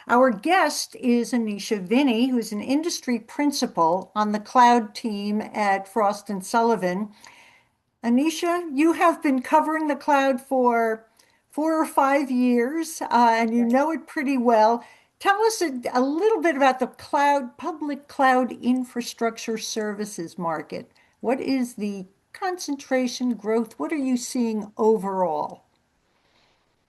Our guest is Anisha Vinny, who's an industry principal on the cloud team at Frost and Sullivan. Anisha, you have been covering the cloud for 4 or 5 years, and you know it pretty well. Tell us a little bit about the public cloud infrastructure services market. What is the concentration growth? What are you seeing overall?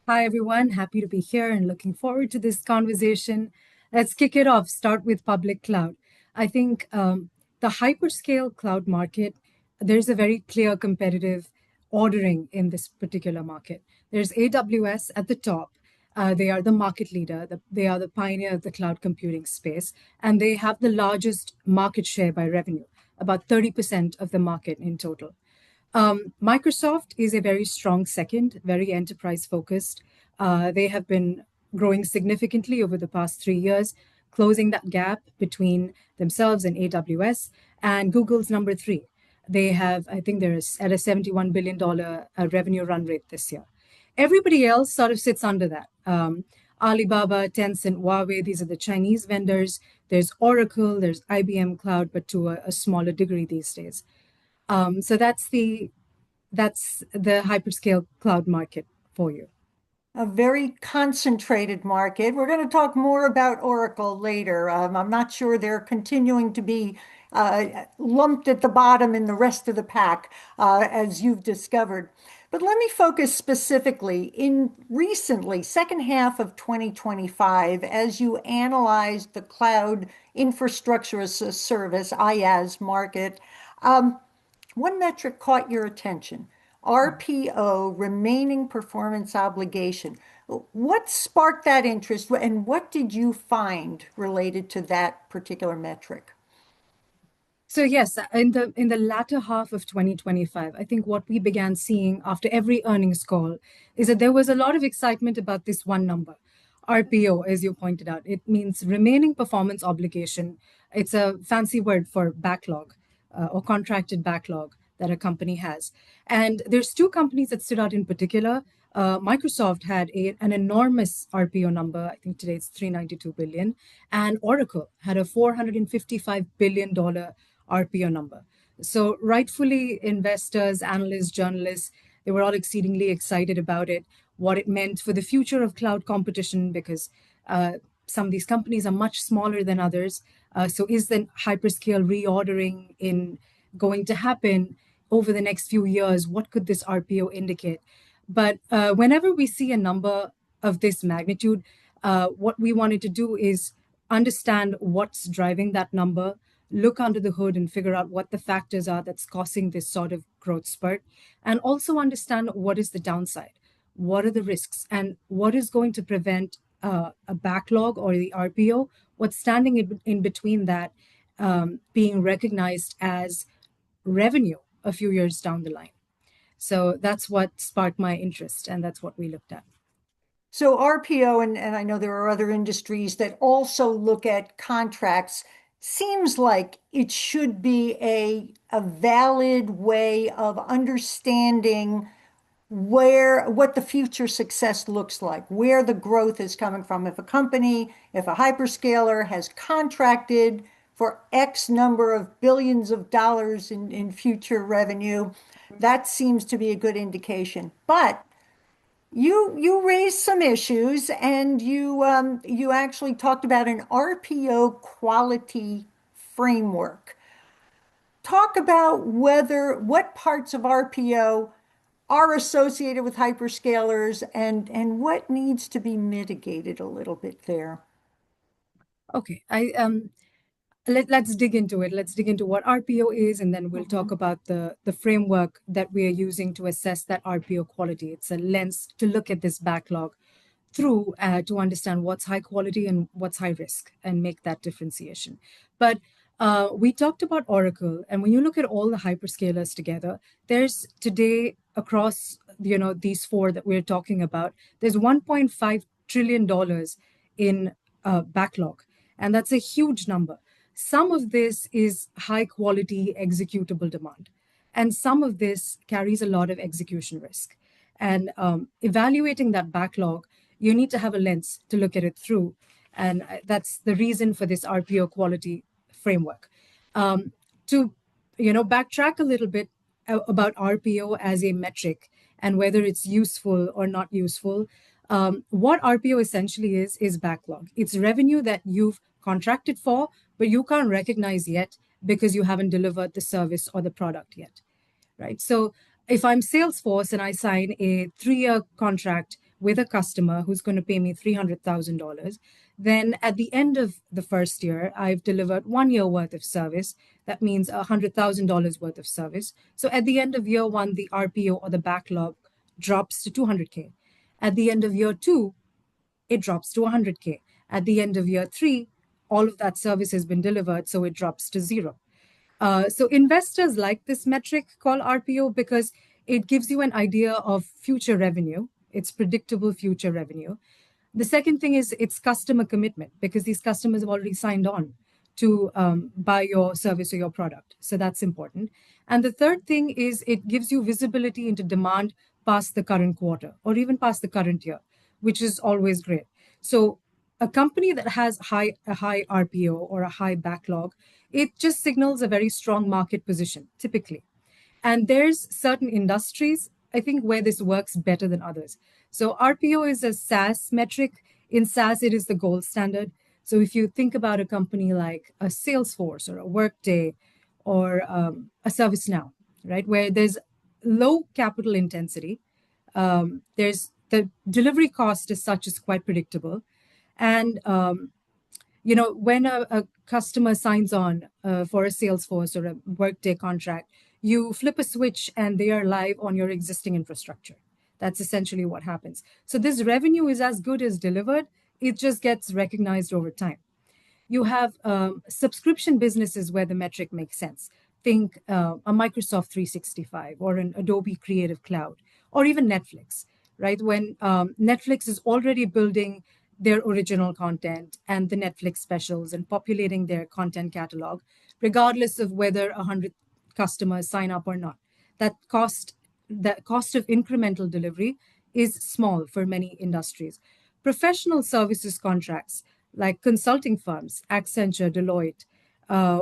Hi, everyone. Happy to be here and looking forward to this conversation. Let's kick it off. Start with public cloud. I think the hyperscale cloud market, there's a very clear competitive ordering in this particular market. There's AWS at the top. They are the market leader. They are the pioneer of the cloud computing space, and they have the largest market share by revenue, about 30% of the market in total. Microsoft is a very strong second, very enterprise focused. They have been growing significantly over the past 3 years, closing that gap between themselves and AWS. And Google's number three. They have, I think they're at a $71 billion revenue run rate this year. Everybody else sort of sits under that. Alibaba, Tencent, Huawei, these are the Chinese vendors. There's Oracle, there's IBM Cloud, but to a smaller degree these days. So that's the hyperscale cloud market for you. A very concentrated market. We're going to talk more about Oracle later. I'm not sure they're continuing to be lumped at the bottom in the rest of the pack, as you've discovered. But let me focus specifically in recently, second half of 2025, as you analyzed the cloud infrastructure as a service, IaaS market. One metric caught your attention. RPO, remaining performance obligation. What sparked that interest and what did you find related to that particular metric? So yes, in the latter half of 2025, I think what we began seeing after every earnings call is that there was a lot of excitement about this one number, RPO, as you pointed out. It means remaining performance obligation. It's a fancy word for backlog or contracted backlog that a company has. And there's two companies that stood out in particular. Microsoft had an enormous RPO number. I think today it's 392 billion, and Oracle had a 455 billion dollar RPO number. So rightfully, investors, analysts, journalists, they were all exceedingly excited about it, what it meant for the future of cloud competition, because some of these companies are much smaller than others. So is the hyperscale reordering in going to happen over the next few years? What could this RPO indicate? But whenever we see a number of this magnitude, what we wanted to do is understand what's driving that number, look under the hood and figure out what the factors are that's causing this sort of growth spurt, and also understand what is the downside, what are the risks, and what is going to prevent a backlog or the RPO, what's standing in between that being recognized as revenue a few years down the line. So that's what sparked my interest, and that's what we looked at. So RPO, and I know there are other industries that also look at contracts, seems like it should be a valid way of understanding what the future success looks like, where the growth is coming from. If a company, if a hyperscaler has contracted for X number of billions of dollars in future revenue, that seems to be a good indication. But you raised some issues, and you actually talked about an RPO quality framework. Talk about what parts of RPO are associated with hyperscalers and what needs to be mitigated a little bit there. Okay, let's dig into it. Let's dig into what RPO is, and then we'll talk about the framework that we are using to assess that RPO quality. It's a lens to look at this backlog through to understand what's high quality and what's high risk, and make that differentiation. But we talked about Oracle, and when you look at all the hyperscalers together, there's today across these four that we're talking about, there's 1.5 trillion dollars in backlog, and that's a huge number. Some of this is high quality executable demand. And some of this carries a lot of execution risk. And evaluating that backlog, you need to have a lens to look at it through. And that's the reason for this RPO quality framework. To backtrack a little bit about RPO as a metric and whether it's useful or not useful. What RPO essentially is backlog. It's revenue that you've contracted for, but you can't recognize yet because you haven't delivered the service or the product yet, right? So if I'm Salesforce and I sign a 3-year contract with a customer who's going to pay me $300,000, then at the end of the first year, I've delivered 1 year worth of service. That means $100,000 worth of service. So at the end of year one, the RPO or the backlog drops to 200K. At the end of year two, it drops to 100K. At the end of year three, all of that service has been delivered, so it drops to zero. So investors like this metric called RPO because it gives you an idea of future revenue. It's predictable future revenue. The second thing is it's customer commitment because these customers have already signed on to buy your service or your product. So that's important. And the third thing is it gives you visibility into demand past the current quarter or even past the current year, which is always great. So a company that has a high RPO or a high backlog, it just signals a very strong market position, typically. And there's certain industries, I think, where this works better than others. So RPO is a SaaS metric. In SaaS, it is the gold standard. So if you think about a company like a Salesforce or a Workday or a ServiceNow, right, where there's low capital intensity, there's the delivery cost as such is quite predictable. And when a customer signs on for a Salesforce or a Workday contract, you flip a switch and they are live on your existing infrastructure. That's essentially what happens. So this revenue is as good as delivered. It just gets recognized over time. You have subscription businesses where the metric makes sense. Think a Microsoft 365 or an Adobe Creative Cloud or even Netflix, right? When Netflix is already building their original content and the Netflix specials and populating their content catalog, regardless of whether 100 customers sign up or not. That cost, that cost of incremental delivery is small for many industries. Professional services contracts like consulting firms, Accenture, Deloitte,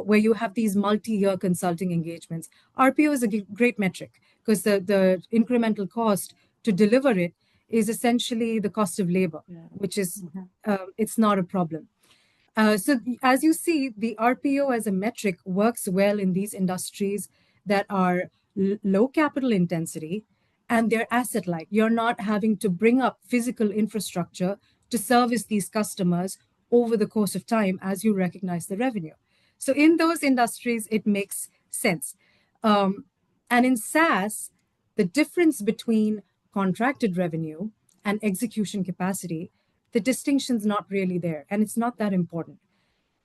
where you have these multi-year consulting engagements. RPO is a great metric because the incremental cost to deliver it is essentially the cost of labor, Yeah. which is Mhm. it's not a problem. So as you see, the RPO as a metric works well in these industries that are low capital intensity and they're asset light. You're not having to bring up physical infrastructure to service these customers over the course of time as you recognize the revenue. So in those industries, it makes sense. Um, and in SaaS, the difference between contracted revenue and execution capacity, the distinction's not really there, and it's not that important.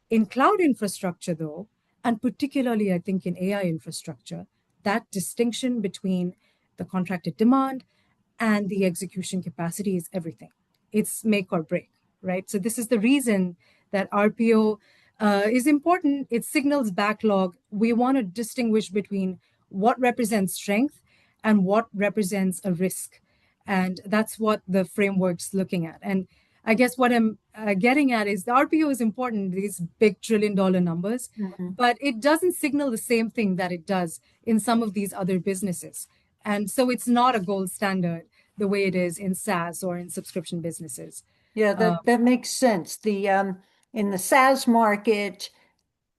In cloud infrastructure, though, and particularly I think in AI infrastructure, that distinction between the contracted demand and the execution capacity is everything. It's make or break, right? So this is the reason that RPO is important. It signals backlog. We want to distinguish between what represents strength and what represents a risk. And that's what the framework's looking at. And I guess what I'm getting at is the RPO is important, these big $1 trillion numbers, Mhm. but it doesn't signal the same thing that it does in some of these other businesses. And so it's not a gold standard the way it is in SaaS or in subscription businesses. Yeah, that makes sense. The in the SaaS market,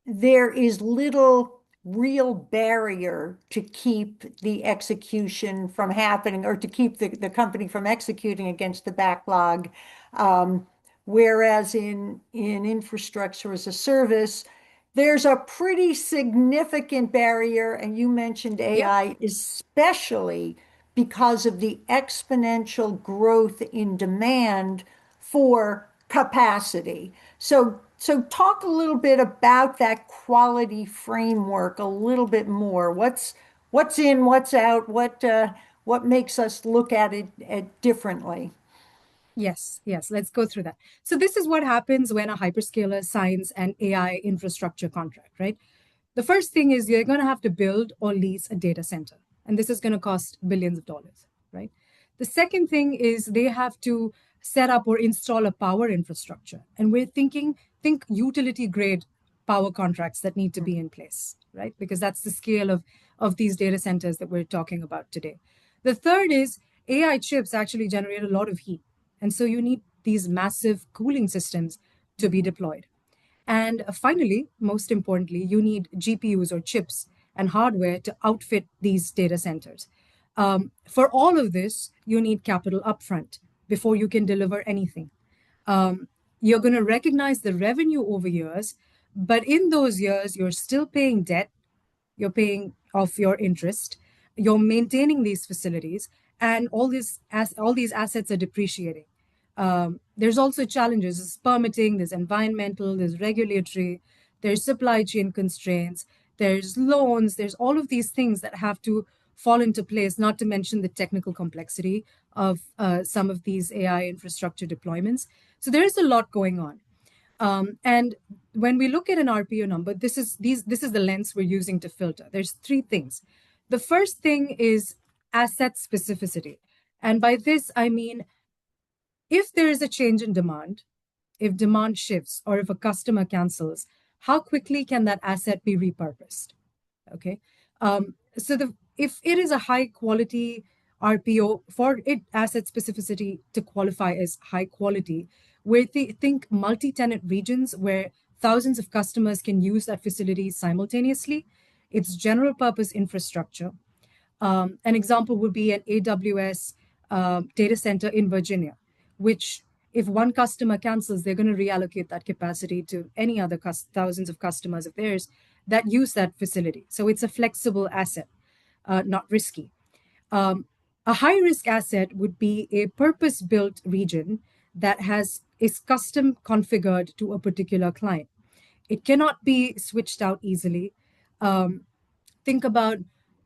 there is little real barrier to keep the execution from happening or to keep the company from executing against the backlog. Um, Whereas in infrastructure as a service, there's a pretty significant barrier, and you mentioned Yep. AI, especially because of the exponential growth in demand for capacity. So talk a little bit about that quality framework a little bit more. What's in, what's out, what makes us look at it differently? Yes, yes, let's go through that. So this is what happens when a hyperscaler signs an AI infrastructure contract, right? The first thing is you're going to have to build or lease a data center, and this is going to cost billions of dollars, right? The second thing is they have to set up or install a power infrastructure, and we're thinking think utility grade power contracts that need to be in place, right? Because that's the scale of these data centers that we're talking about today. The third is AI chips actually generate a lot of heat, and so you need these massive cooling systems to be deployed. And finally, most importantly, you need GPUs or chips and hardware to outfit these data centers. For all of this, you need capital upfront before you can deliver anything. You're going to recognize the revenue over years, but in those years, you're still paying debt, you're paying off your interest, you're maintaining these facilities, and all these assets are depreciating. There's also challenges: there's permitting, there's environmental, there's regulatory, there's supply chain constraints, there's loans, there's all of these things that have to fall into place, not to mention the technical complexity of some of these AI infrastructure deployments. So there is a lot going on. And when we look at an RPO number, this is the lens we're using to filter. There's three things. The first thing is asset specificity. And by this, I mean, if there is a change in demand, if demand shifts, or if a customer cancels, how quickly can that asset be repurposed? Okay. So if it is a high quality RPO, for it asset specificity to qualify as high quality, where think multi-tenant regions where thousands of customers can use that facility simultaneously. It's general purpose infrastructure. An example would be an AWS data center in Virginia, which if one customer cancels, they're going to reallocate that capacity to any other thousands of customers of theirs that use that facility. So it's a flexible asset, not risky. A high risk asset would be a purpose built region that is custom configured to a particular client. It cannot be switched out easily. Think about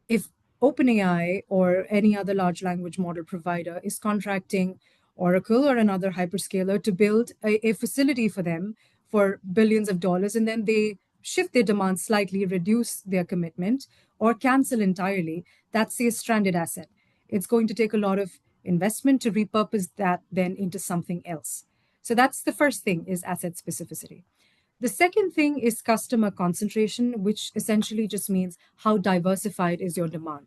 if OpenAI or any other large language model provider is contracting Oracle or another hyperscaler to build a facility for them for billions of dollars, and then they shift their demand slightly, reduce their commitment, or cancel entirely, that's a stranded asset. It's going to take a lot of investment to repurpose that then into something else. So that's the first thing is asset specificity. The second thing is customer concentration, which essentially just means how diversified is your demand.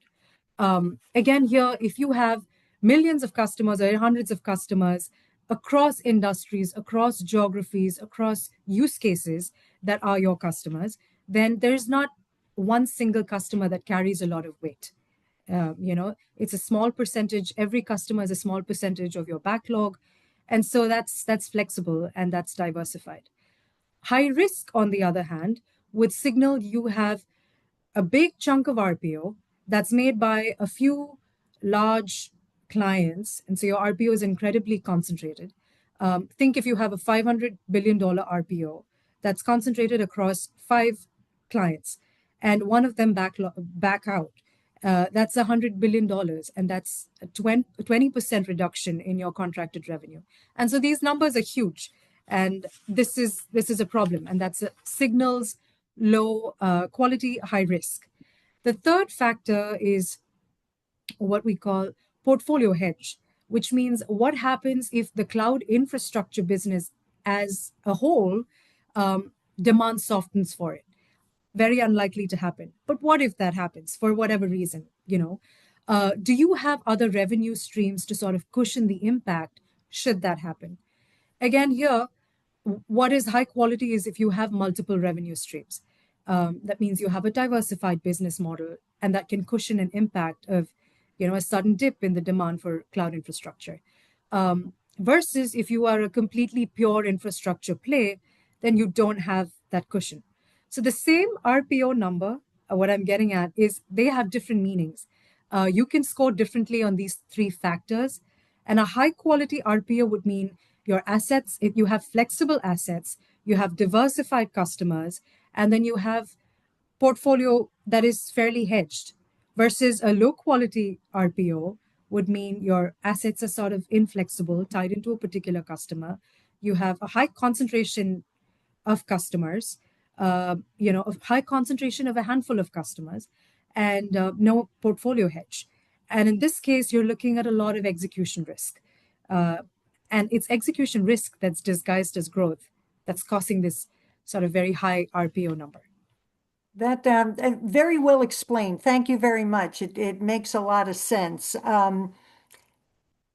Again, here, if you have millions of customers or hundreds of customers across industries, across geographies, across use cases that are your customers, then there's not one single customer that carries a lot of weight. It's a small percentage. Every customer is a small percentage of your backlog, and so that's flexible and that's diversified. High risk, on the other hand, would signal you have a big chunk of RPO that's made by a few large clients. And so your RPO is incredibly concentrated. Think if you have a $500 billion RPO that's concentrated across five clients and one of them back out. That's $100 billion, and that's a 20% reduction in your contracted revenue. And so these numbers are huge, and this is a problem, and that's signals low quality, high risk. The third factor is what we call portfolio hedge, which means what happens if the cloud infrastructure business as a whole demand softens for it. Very unlikely to happen. But what if that happens for whatever reason? Do you have other revenue streams to sort of cushion the impact should that happen? Again, here, what is high quality is if you have multiple revenue streams. That means you have a diversified business model, and that can cushion an impact of, a sudden dip in the demand for cloud infrastructure. Versus if you are a completely pure infrastructure play, then you don't have that cushion. So the same RPO number, what I'm getting at is they have different meanings. You can score differently on these three factors. And a high quality RPO would mean your assets, if you have flexible assets, you have diversified customers, and then you have portfolio that is fairly hedged. Versus a low quality RPO would mean your assets are sort of inflexible, tied into a particular customer. You have a high concentration of customers. a high concentration of a handful of customers, and no portfolio hedge. And in this case, you're looking at a lot of execution risk. Uh, and it's execution risk that's disguised as growth that's causing this sort of very high RPO number. That very well explained. Thank you very much. It makes a lot of sense. And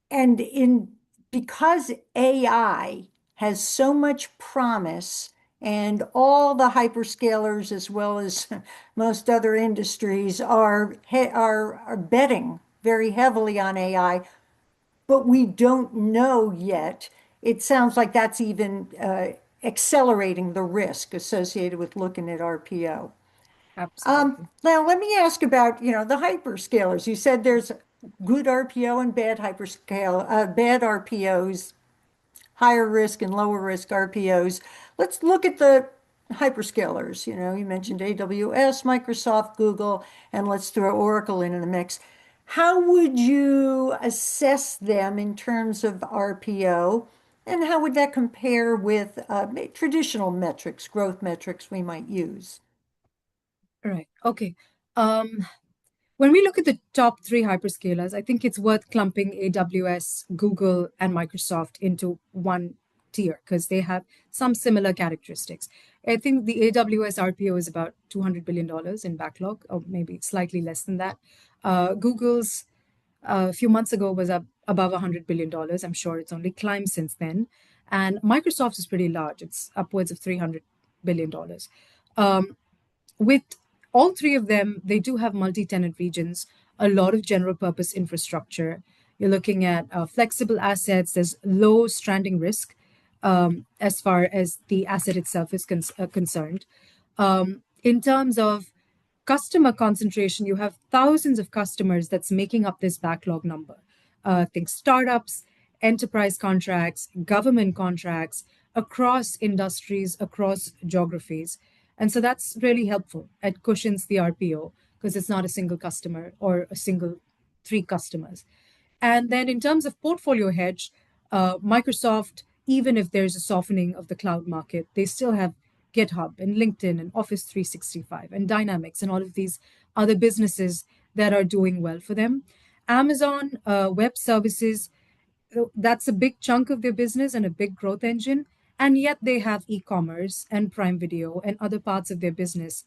in because AI has so much promise, and all the hyperscalers as well as most other industries are betting very heavily on AI, but we don't know yet. It sounds like that's even accelerating the risk associated with looking at RPO. Absolutely. Now let me ask about, the hyperscalers. You said there's good RPO and bad RPOs, higher risk and lower risk RPOs. Let's look at the hyperscalers. You mentioned AWS, Microsoft, Google, and let's throw Oracle in the mix. How would you assess them in terms of RPO? And how would that compare with traditional metrics, growth metrics we might use? Right. Okay. Um, when we look at the top three hyperscalers, I think it's worth clumping AWS, Google, and Microsoft into one tier because they have some similar characteristics. I think the AWS RPO is about $200 billion in backlog, or maybe slightly less than that. Google's a few months ago was up above $100 billion. I'm sure it's only climbed since then. And Microsoft is pretty large. It's upwards of $300 billion. With all three of them, they do have multi-tenant regions, a lot of general purpose infrastructure. You're looking at flexible assets. There's low stranding risk as far as the asset itself is concerned. In terms of customer concentration, you have thousands of customers that's making up this backlog number. Think startups, enterprise contracts, government contracts across industries, across geographies. And so that's really helpful. It cushions the RPO because it's not a single customer or a single three customers. And then in terms of portfolio hedge, Microsoft, even if there's a softening of the cloud market, they still have GitHub and LinkedIn and Office 365 and Dynamics and all of these other businesses that are doing well for them. Amazon Web Services, that's a big chunk of their business and a big growth engine. And yet they have e commerce and Prime Video and other parts of their business,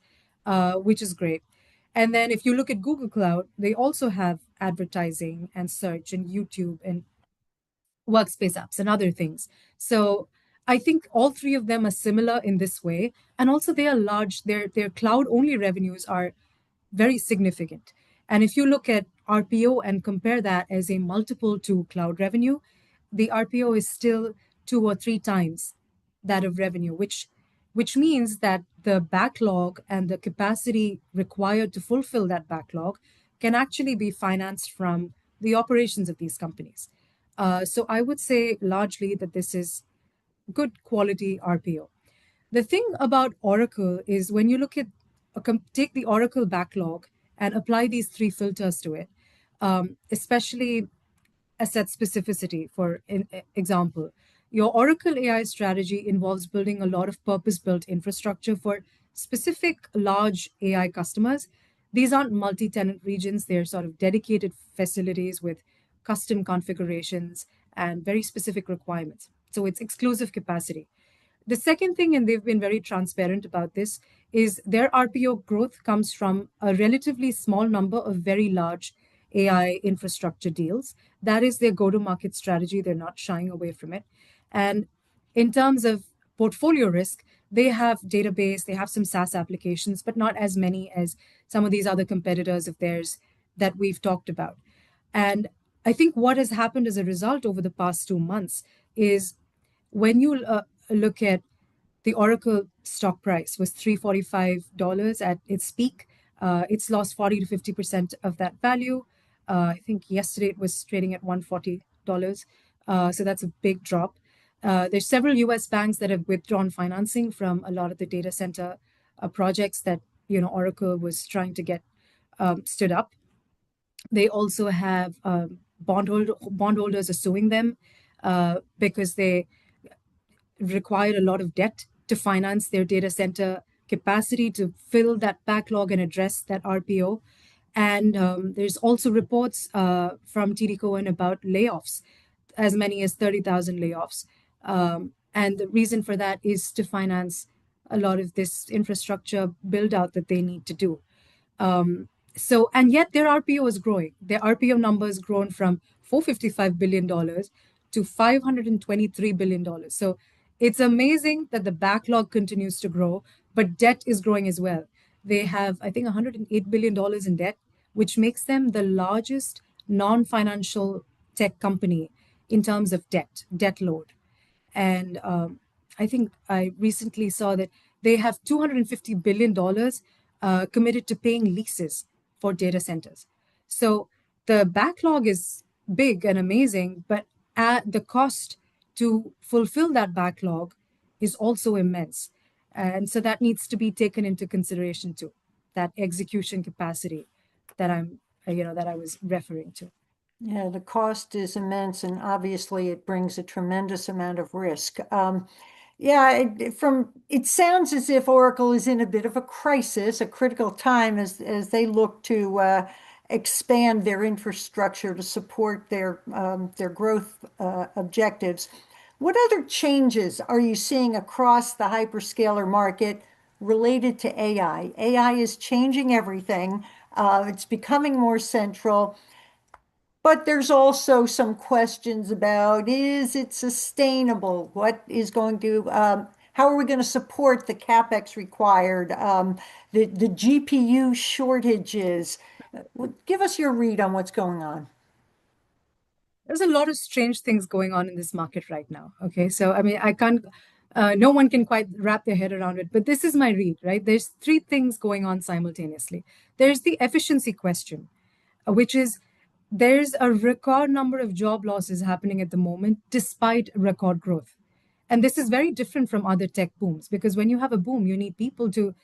which is great. And then if you look at Google Cloud, they also have advertising and search and YouTube and workspace apps and other things. So I think all three of them are similar in this way. And also they are large, their cloud only revenues are very significant. And if you look at RPO and compare that as a multiple to cloud revenue, the RPO is still two or three times that of revenue, which means that the backlog and the capacity required to fulfill that backlog can actually be financed from the operations of these companies. So I would say largely that this is good quality RPO. The thing about Oracle is when you look at take the Oracle backlog and apply these three filters to it, especially asset specificity, for example. Your Oracle AI strategy involves building a lot of purpose built infrastructure for specific large AI customers. These aren't multi tenant regions, they're sort of dedicated facilities with custom configurations and very specific requirements. So it's exclusive capacity. The second thing, and they've been very transparent about this, is their RPO growth comes from a relatively small number of very large AI infrastructure deals. That is their go to market strategy. They're not shying away from it. And in terms of portfolio risk, they have database, they have some SaaS applications, but not as many as some of these other competitors of theirs that we've talked about. And I think what has happened as a result over the past 2 months is when you look at the Oracle stock price was $345 at its peak. It's lost 40 to 50% of that value. I think yesterday it was trading at $140. So that's a big drop. There's several US banks that have withdrawn financing from a lot of the data center projects that Oracle was trying to get stood up. They also have bondholders are suing them because they required a lot of debt to finance their data center capacity to fill that backlog and address that RPO. And there's also reports from TD Cohen about layoffs, as many as 30,000 layoffs. And the reason for that is to finance a lot of this infrastructure build out that they need to do. And yet their RPO is growing. Their RPO number has grown from $455 billion to $523 billion. So it's amazing that the backlog continues to grow, but debt is growing as well. They have, I think, $108 billion in debt, which makes them the largest non financial tech company in terms of debt load. And I think I recently saw that they have $250 billion committed to paying leases for data centers. So the backlog is big and amazing, but at the cost to fulfill that backlog is also immense. And so that needs to be taken into consideration too, that execution capacity that that I was referring to. Yeah, the cost is immense, and obviously it brings a tremendous amount of risk. Yeah, it sounds as if Oracle is in a bit of a crisis, a critical time as they look to expand their infrastructure to support their growth objectives. What other changes are you seeing across the hyperscaler market related to AI? AI is changing everything. It's becoming more central. But there's also some questions about, is it sustainable? What is going to, how are we going to support the CapEx required? The GPU shortages. Give us your read on what's going on. There's a lot of strange things going on in this market right now. Okay. So, I mean, I can't, no one can quite wrap their head around it, but this is my read, right? There's three things going on simultaneously. There's the efficiency question, which is there's a record number of job losses happening at the moment despite record growth. And this is very different from other tech booms because when you have a boom, you need people to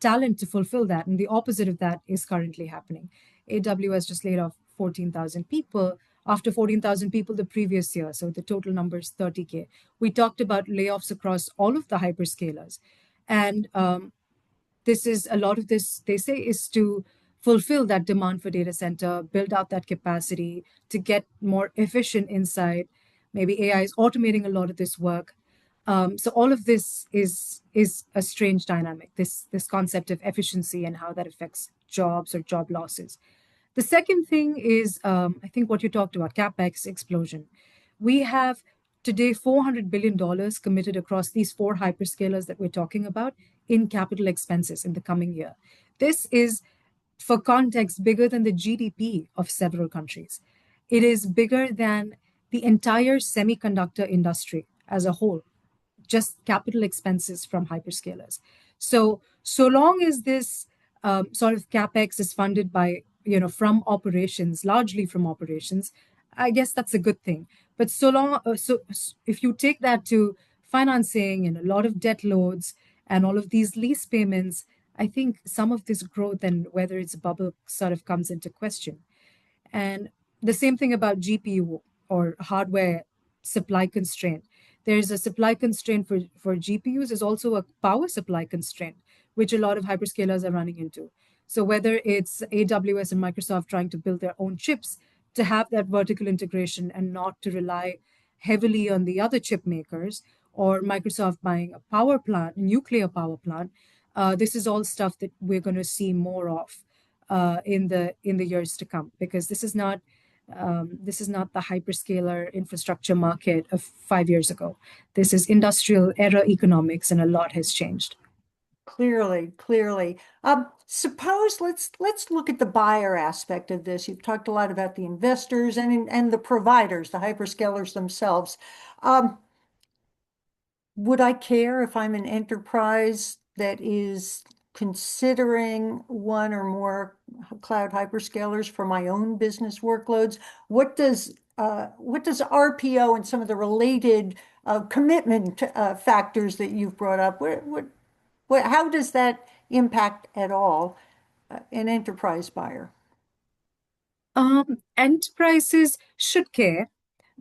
talent to fulfill that. And the opposite of that is currently happening. AWS just laid off 14,000 people after 14,000 people the previous year. So the total number is 30K. We talked about layoffs across all of the hyperscalers. And this is a lot of this, they say, is to fulfill that demand for data center, build out that capacity to get more efficient inside. Maybe AI is automating a lot of this work. So all of this is a strange dynamic. This concept of efficiency and how that affects jobs or job losses. The second thing is, I think what you talked about, capex explosion. We have today $400 billion committed across these four hyperscalers that we're talking about in capital expenses in the coming year. This is, for context, bigger than the GDP of several countries. It is bigger than the entire semiconductor industry as a whole, just capital expenses from hyperscalers. So long as this sort of capex is funded by from operations, largely from operations, I guess that's a good thing. But if you take that to financing and a lot of debt loads and all of these lease payments, I think some of this growth and whether it's a bubble sort of comes into question. And the same thing about GPU or hardware supply constraint. There's a supply constraint for GPUs. There's also a power supply constraint, which a lot of hyperscalers are running into. So whether it's AWS and Microsoft trying to build their own chips to have that vertical integration and not to rely heavily on the other chip makers, or Microsoft buying a power plant, nuclear power plant, this is all stuff that we're going to see more of in the years to come because this is not the hyperscaler infrastructure market of 5 years ago. This is industrial era economics, and a lot has changed. Clearly, clearly. Suppose let's look at the buyer aspect of this. You've talked a lot about the investors and the providers, the hyperscalers themselves. Um, Would I care if I'm an enterprise that is considering one or more cloud hyperscalers for my own business workloads? What does RPO and some of the related commitment factors that you've brought up? How does that impact at all an enterprise buyer? Enterprises should care.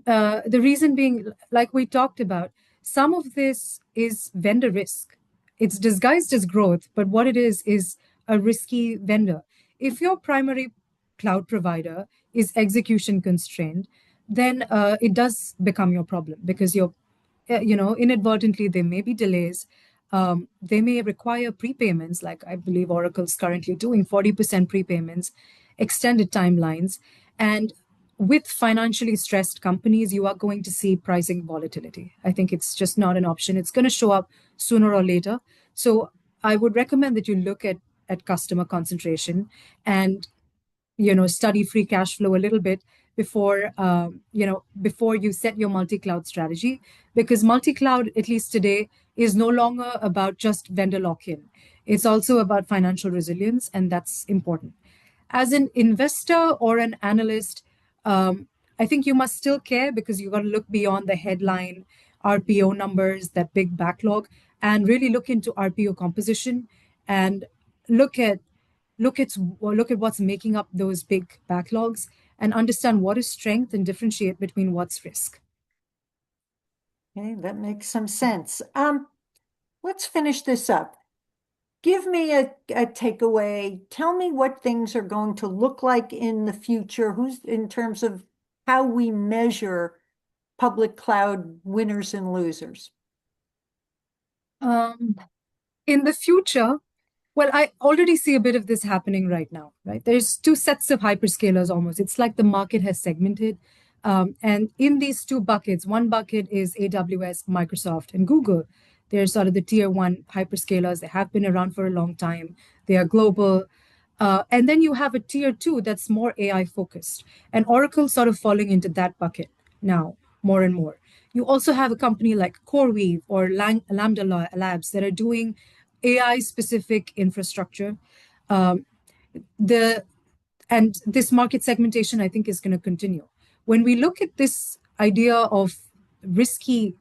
The reason being, like we talked about, some of this is vendor risk. it's disguised as growth, but what it is a risky vendor. If your primary cloud provider is execution constrained, then it does become your problem because inadvertently there may be delays. They may require prepayments, like I believe Oracle's currently doing 40% prepayments, extended timelines. And with financially stressed companies, you are going to see pricing volatility. I think it's just not an option. It's going to show up sooner or later. So I would recommend that you look at customer concentration and study free cash flow a little bit before you set your multi-cloud strategy, because multi-cloud, at least today, is no longer about just vendor lock-in. It's also about financial resilience, and that's important. As an investor or an analyst, I think you must still care because you got to look beyond the headline RPO numbers, that big backlog, and really look into RPO composition and look at look at what's making up those big backlogs and understand what is strength and differentiate between what's risk. Okay, that makes some sense. Let's finish this up. Give me a takeaway. Tell me what things are going to look like in the future, who's in terms of how we measure public cloud winners and losers. Um, in the future, well, I already see a bit of this happening right now, right? There's two sets of hyperscalers almost. It's like the market has segmented. And in these two buckets, one bucket is AWS, Microsoft, and Google. They're sort of the tier one hyperscalers. They have been around for a long time. They are global. And then you have a tier two that's more AI focused. And Oracle sort of falling into that bucket now more and more. You also have a company like CoreWeave or Lambda Labs that are doing AI specific infrastructure. Um, the and this market segmentation, I think, is going to continue. When we look at this idea of risky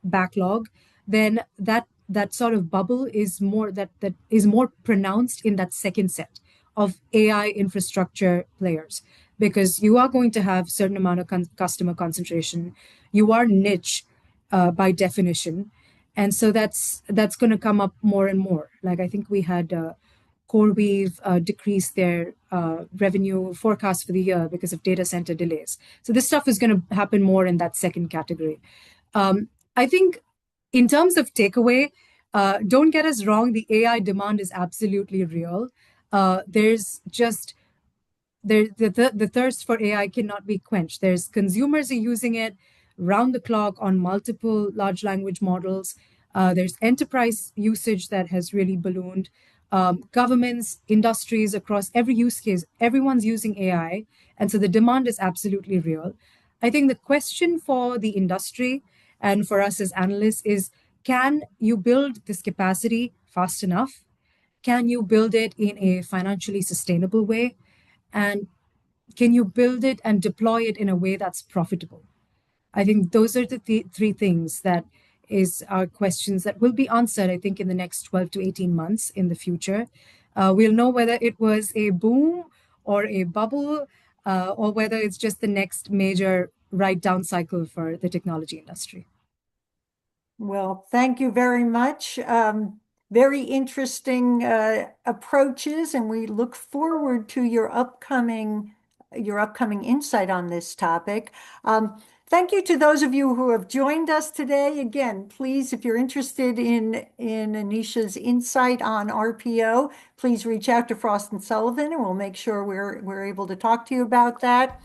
backlog, then that sort of bubble is that is more pronounced in that second set of AI infrastructure players, because you are going to have certain amount of customer concentration. You are niche by definition, and so that's going to come up more and more. Like I think we had CoreWeave decrease their revenue forecast for the year because of data center delays. So this stuff is going to happen more in that second category. I think in terms of takeaway, don't get us wrong, the AI demand is absolutely real. There's just the thirst for AI cannot be quenched. There's consumers are using it round the clock on multiple large language models. There's enterprise usage that has really ballooned. Governments, industries across every use case, everyone's using AI. And so the demand is absolutely real. I think the question for the industry and for us as analysts is, can you build this capacity fast enough? Can you build it in a financially sustainable way? And can you build it and deploy it in a way that's profitable? I think those are the three things that is our questions that will be answered, I think, in the next 12 to 18 months in the future. We'll know whether it was a boom or a bubble, or whether it's just the next major ride down cycle for the technology industry. Well, thank you very much. Very interesting approaches, and we look forward to your upcoming insight on this topic. Thank you to those of you who have joined us today. Again, please, if you're interested in Anisha's insight on RPO, please reach out to Frost and Sullivan, and we'll make sure we're able to talk to you about that.